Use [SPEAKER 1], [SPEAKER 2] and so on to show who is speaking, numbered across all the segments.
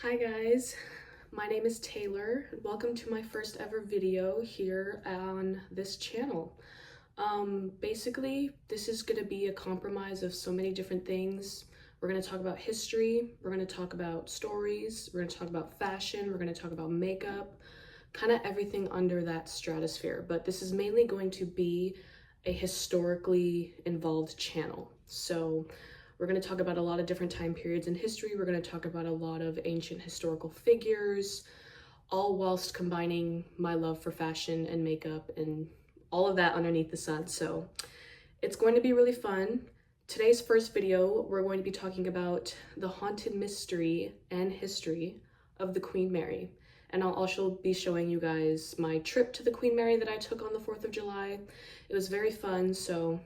[SPEAKER 1] Hi guys, my name is Taylor. Welcome to my first ever video here on this channel. Basically, this is gonna be a compromise of so many different things. We're gonna talk about history, we're gonna talk about stories, we're gonna talk about fashion, we're gonna talk about makeup, kind of everything under that stratosphere. But this is mainly going to be a historically involved channel. So we're going to talk about a lot of different time periods in history. We're going to talk about a lot of ancient historical figures, all whilst combining my love for fashion and makeup and all of that underneath the sun. So it's going to be really fun. Today's first video, we're going to be talking about the haunted mystery and history of the Queen Mary. And I'll also be showing you guys my trip to the Queen Mary that I took on the 4th of July. It was very fun, so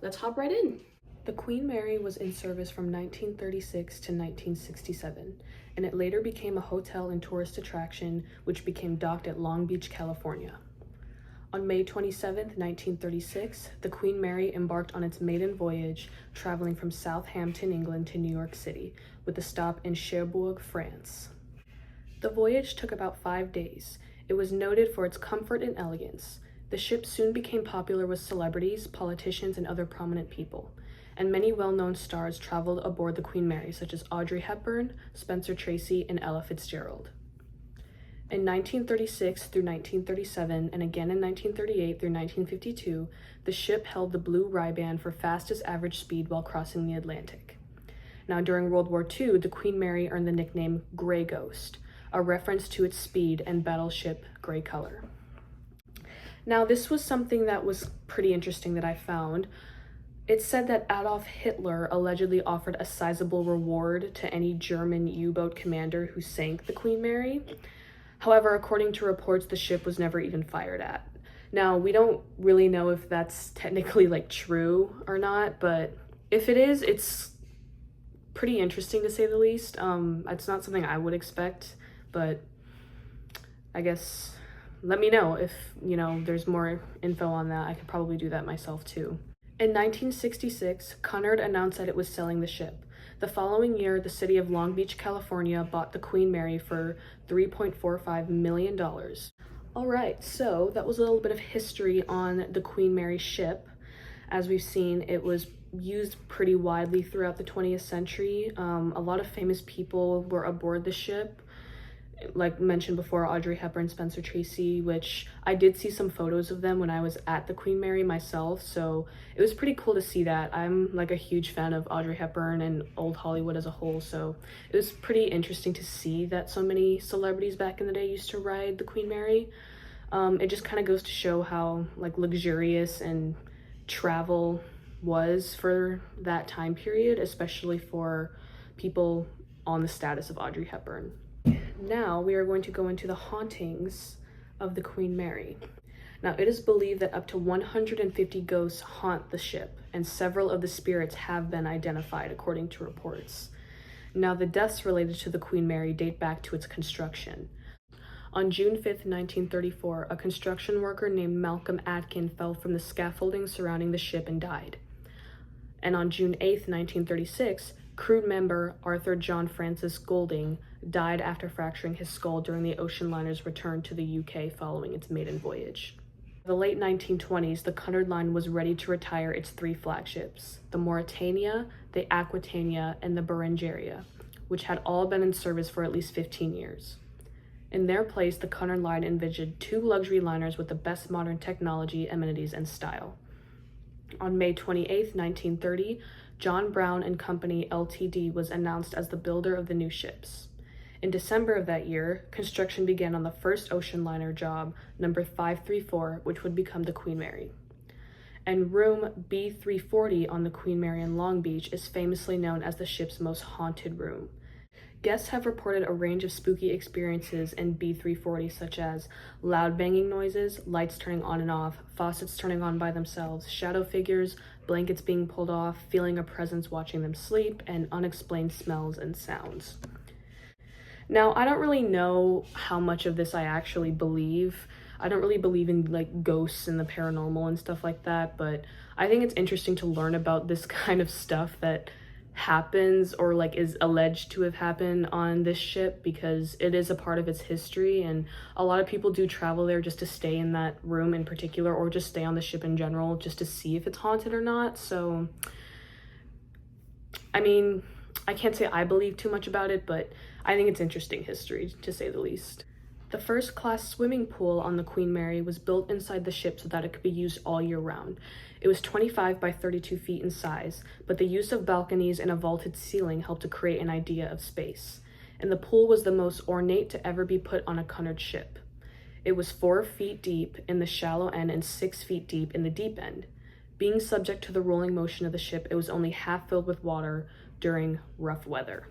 [SPEAKER 1] let's hop right in. The Queen Mary was in service from 1936 to 1967, and it later became a hotel and tourist attraction, which became docked at Long Beach, California. On May 27, 1936, the Queen Mary embarked on its maiden voyage, traveling from Southampton, England to New York City, with a stop in Cherbourg, France. The voyage took about 5 days. It was noted for its comfort and elegance. The ship soon became popular with celebrities, politicians, and other prominent people, and many well-known stars traveled aboard the Queen Mary, such as Audrey Hepburn, Spencer Tracy, and Ella Fitzgerald. In 1936 through 1937, and again in 1938 through 1952, the ship held the blue riband for fastest average speed while crossing the Atlantic. Now, during World War II, the Queen Mary earned the nickname Grey Ghost, a reference to its speed and battleship gray color. Now, this was something that was pretty interesting that I found. It said that Adolf Hitler allegedly offered a sizable reward to any German U-boat commander who sank the Queen Mary. However, according to reports, the ship was never even fired at. Now, we don't really know if that's technically true or not, but if it is, it's pretty interesting to say the least. It's not something I would expect, but I guess let me know if, there's more info on that. I could probably do that myself too. In 1966, Cunard announced that it was selling the ship. The following year, the city of Long Beach, California bought the Queen Mary for $3.45 million. All right, so that was a little bit of history on the Queen Mary ship. As we've seen, it was used pretty widely throughout the 20th century. A lot of famous people were aboard the ship. Like mentioned before, Audrey Hepburn, Spencer Tracy, which I did see some photos of them when I was at the Queen Mary myself, so it was pretty cool to see that. I'm a huge fan of Audrey Hepburn and old Hollywood as a whole, so it was pretty interesting to see that so many celebrities back in the day used to ride the Queen Mary. It just kind of goes to show how luxurious and travel was for that time period, especially for people on the status of Audrey Hepburn. Now we are going to go into the hauntings of the Queen Mary. Now, it is believed that up to 150 ghosts haunt the ship, and several of the spirits have been identified according to reports. Now, the deaths related to the Queen Mary date back to its construction. On June 5th, 1934, a construction worker named Malcolm Atkin fell from the scaffolding surrounding the ship and died. And on June 8th, 1936, crew member Arthur John Francis Golding died after fracturing his skull during the ocean liner's return to the UK following its maiden voyage. In the late 1920s, the Cunard Line was ready to retire its 3 flagships, the Mauretania, the Aquitania, and the Berengaria, which had all been in service for at least 15 years. In their place, the Cunard Line envisioned 2 luxury liners with the best modern technology, amenities, and style. On May 28, 1930, John Brown and Company Ltd. Was announced as the builder of the new ships. In December of that year, construction began on the first ocean liner job, number 534, which would become the Queen Mary. And room B340 on the Queen Mary in Long Beach is famously known as the ship's most haunted room. Guests have reported a range of spooky experiences in B340, such as loud banging noises, lights turning on and off, faucets turning on by themselves, shadow figures, blankets being pulled off, feeling a presence watching them sleep, and unexplained smells and sounds. Now, I don't really know how much of this I actually believe. I don't really believe in ghosts and the paranormal and stuff like that, but I think it's interesting to learn about this kind of stuff that happens or like is alleged to have happened on this ship, because it is a part of its history, and a lot of people do travel there just to stay in that room in particular, or just stay on the ship in general just to see if it's haunted or not. So I mean, I can't say I believe too much about it, but I think it's interesting history, to say the least. The first class swimming pool on the Queen Mary was built inside the ship so that it could be used all year round. It was 25 by 32 feet in size, but the use of balconies and a vaulted ceiling helped to create an idea of space. And the pool was the most ornate to ever be put on a Cunard ship. It was 4 feet deep in the shallow end and 6 feet deep in the deep end. Being subject to the rolling motion of the ship, it was only half filled with water during rough weather.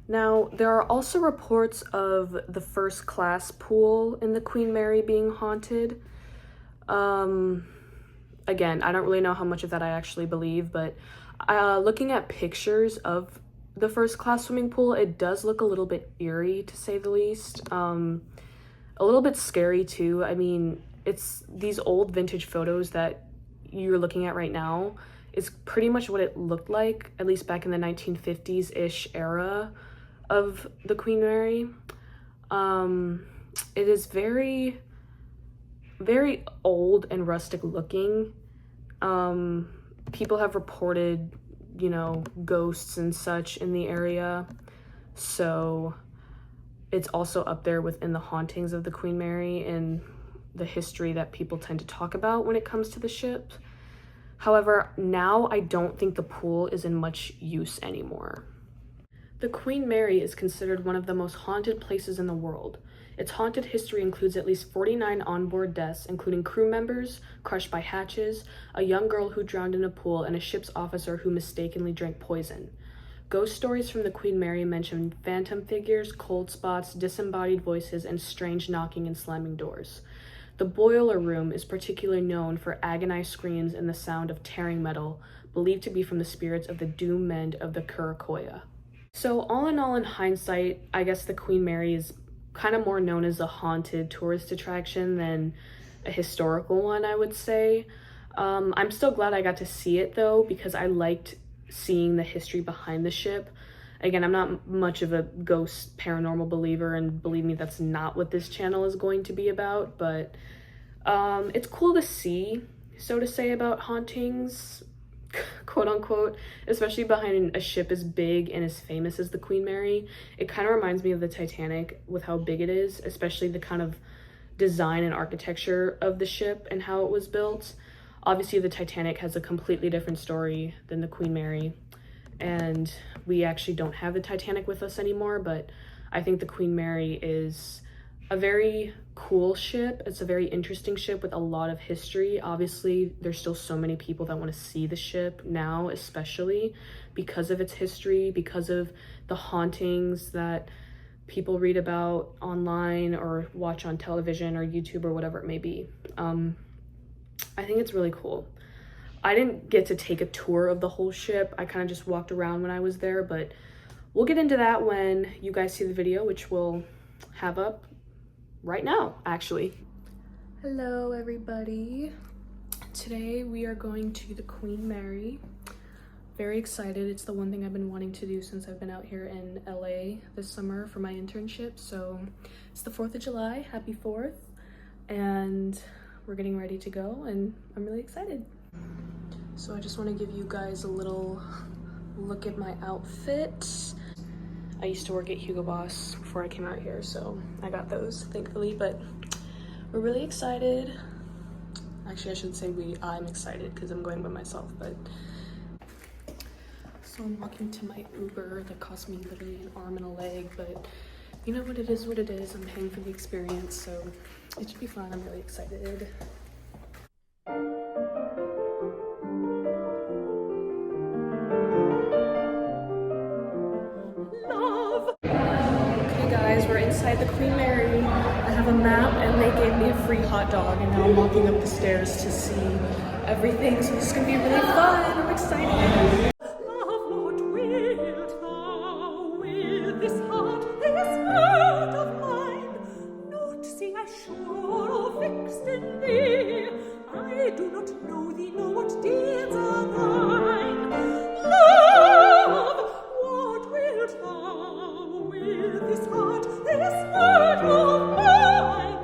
[SPEAKER 1] Now, there are also reports of the first class pool in the Queen Mary being haunted. Again, I don't really know how much of that I actually believe, but looking at pictures of the first class swimming pool, it does look a little bit eerie, to say the least. A little bit scary too. I mean, it's these old vintage photos that you're looking at right now is pretty much what it looked like, at least back in the 1950s-ish era of the Queen Mary. It is very, very old and rustic looking. People have reported, you know, ghosts and such in the area, so it's also up there within the hauntings of the Queen Mary and the history that people tend to talk about when it comes to the ship. However, now I don't think the pool is in much use anymore. The Queen Mary is considered one of the most haunted places in the world. Its haunted history includes at least 49 onboard deaths, including crew members crushed by hatches, a young girl who drowned in a pool, and a ship's officer who mistakenly drank poison. Ghost stories from the Queen Mary mention phantom figures, cold spots, disembodied voices, and strange knocking and slamming doors. The boiler room is particularly known for agonized screams and the sound of tearing metal, believed to be from the spirits of the doomed men of the Kurakoya. So all in all, in hindsight, I guess the Queen Mary is kind of more known as a haunted tourist attraction than a historical one, I would say. I'm still glad I got to see it though, because I liked seeing the history behind the ship. Again, I'm not much of a ghost paranormal believer, and believe me, that's not what this channel is going to be about, but it's cool to see, so to say, about hauntings, quote unquote, especially behind a ship as big and as famous as the Queen Mary. It kind of reminds me of the Titanic with how big it is, especially the kind of design and architecture of the ship and how it was built. Obviously, the Titanic has a completely different story than the Queen Mary, and we actually don't have the Titanic with us anymore, but I think the Queen Mary is a very cool ship. It's a very interesting ship with a lot of history. Obviously, there's still so many people that want to see the ship now, especially because of its history, because of the hauntings that people read about online or watch on television or YouTube or whatever it may be. I think it's really cool. I didn't get to take a tour of the whole ship. I kind of just walked around when I was there, but we'll get into that when you guys see the video, which we'll have up right now, actually. Hello, everybody. Today we are going to the Queen Mary. Very excited. It's the one thing I've been wanting to do since I've been out here in LA this summer for my internship. So it's the 4th of July. Happy 4th. And we're getting ready to go, and I'm really excited. So I just want to give you guys a little look at my outfit. I used to work at HUGO Boss before I came out here, so I got those, thankfully, but we're really excited. Actually, I should say I'm excited because I'm going by myself, but. So I'm walking to my Uber that cost me literally an arm and a leg, but you know what it is, I'm paying for the experience, so it should be fun. I'm really excited. We're inside the Queen Mary. I have a map and they gave me a free hot dog, and now I'm walking up the stairs to see everything, so this is gonna be really fun. I'm excited.
[SPEAKER 2] Love, what wilt thou with this heart of mine? Not see I sure of fixed in thee. I do not know thee, nor what deeds are thine. Love, with this heart of mine,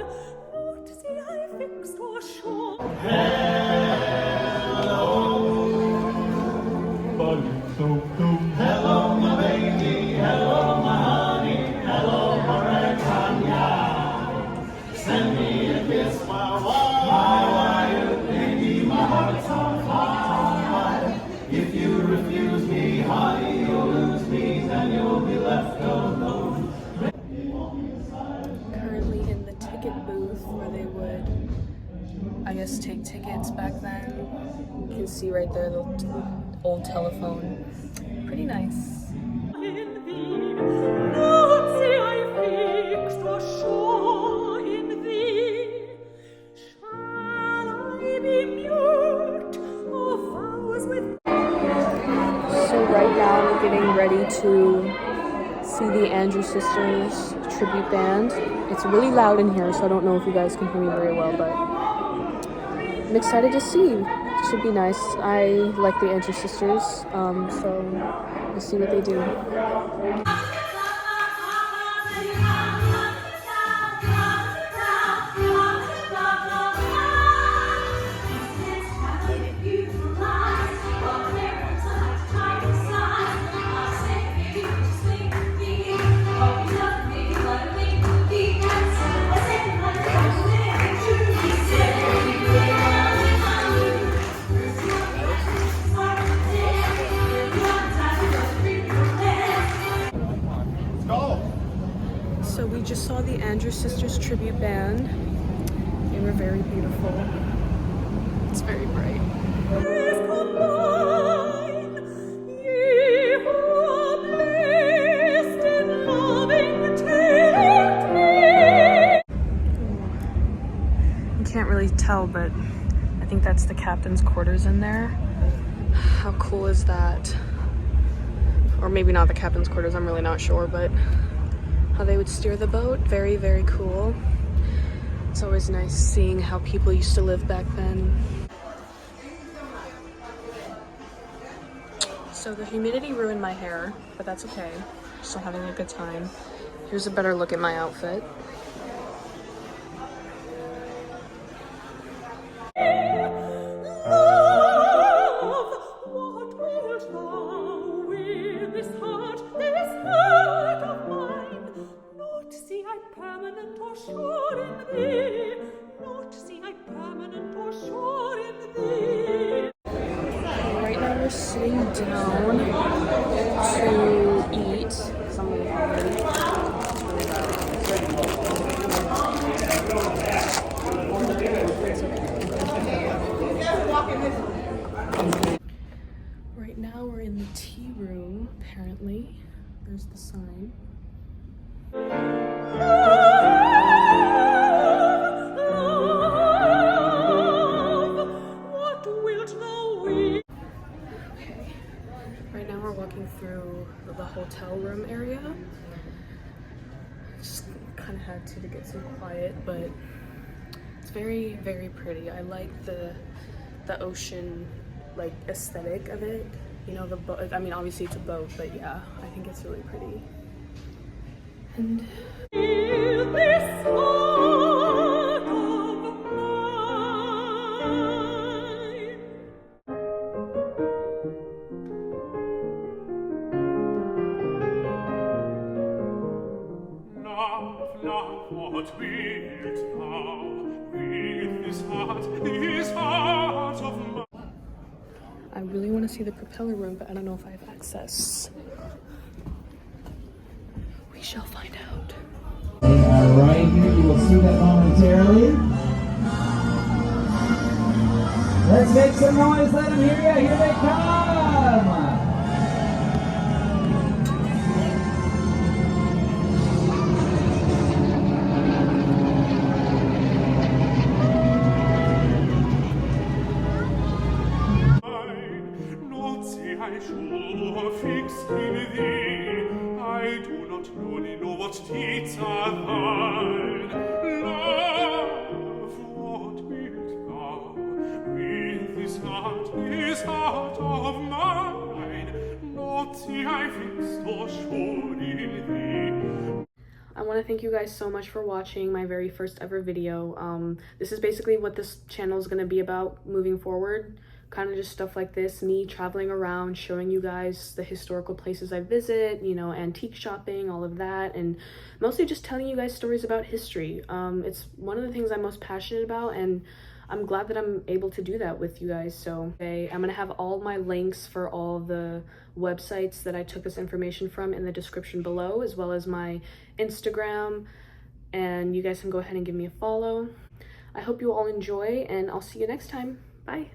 [SPEAKER 2] not see I fixed or sure.
[SPEAKER 3] Hello, my baby. Hello, my honey. Hello, Britannica. Send me a kiss, my wild baby. My heart's on fire. If you refuse me, honey, you'll lose me, then you'll be left alone.
[SPEAKER 1] Currently in the ticket booth where they would, I guess, take tickets back then. You can see right there the old telephone. Pretty nice.
[SPEAKER 2] In thee, not see I fixed or sure in thee. Shall I be mute or vows with?
[SPEAKER 1] So right now we're getting ready to see the Andrew Sisters tribute band. It's really loud in here, so I don't know if you guys can hear me very well, but I'm excited to see. It should be nice. I like the Andrew Sisters, so we'll see what they do. So we just saw the Andrew Sisters tribute band. They were very beautiful. It's very bright.
[SPEAKER 2] Is combine, ye who are blessed in loving take me.
[SPEAKER 1] You can't really tell, but I think that's the captain's quarters in there. How cool is that? Or maybe not the captain's quarters, I'm really not sure, but how they would steer the boat, very, very cool. It's always nice seeing how people used to live back then. So the humidity ruined my hair, but that's okay. Still having a good time. Here's a better look at my outfit. Right now we're sitting down to eat. Some of Right now we're in the tea room, apparently. There's the sign. Right now we're walking through the hotel room area. Just kind of had to get some quiet, but it's very, very pretty. I like the ocean like aesthetic of it. You know, the boat. I mean, obviously it's a boat, but yeah, I think it's really pretty. And
[SPEAKER 2] Love, what wilt thou with this heart of mine?
[SPEAKER 1] I really want to see the propeller room, but I don't know if I have access. We shall find out.
[SPEAKER 3] Right here, you will see that momentarily. Let's make some noise, let them hear you. Here they come.
[SPEAKER 2] Not see I sure fixed in thee. I do not know what deeds are thine. Love, what wilt thou with this heart of mine? Not see I fixed or sure in thee.
[SPEAKER 1] want to thank you guys so much for watching my very first ever video. This is basically what this channel is going to be about moving forward. Kind of just stuff like this, me traveling around, showing you guys the historical places I visit, you know, antique shopping, all of that, and mostly just telling you guys stories about history. It's one of the things I'm most passionate about, and I'm glad that I'm able to do that with you guys. So okay, I'm gonna have all my links for all the websites that I took this information from in the description below, as well as my Instagram, and you guys can go ahead and give me a follow. I hope you all enjoy, and I'll see you next time. Bye.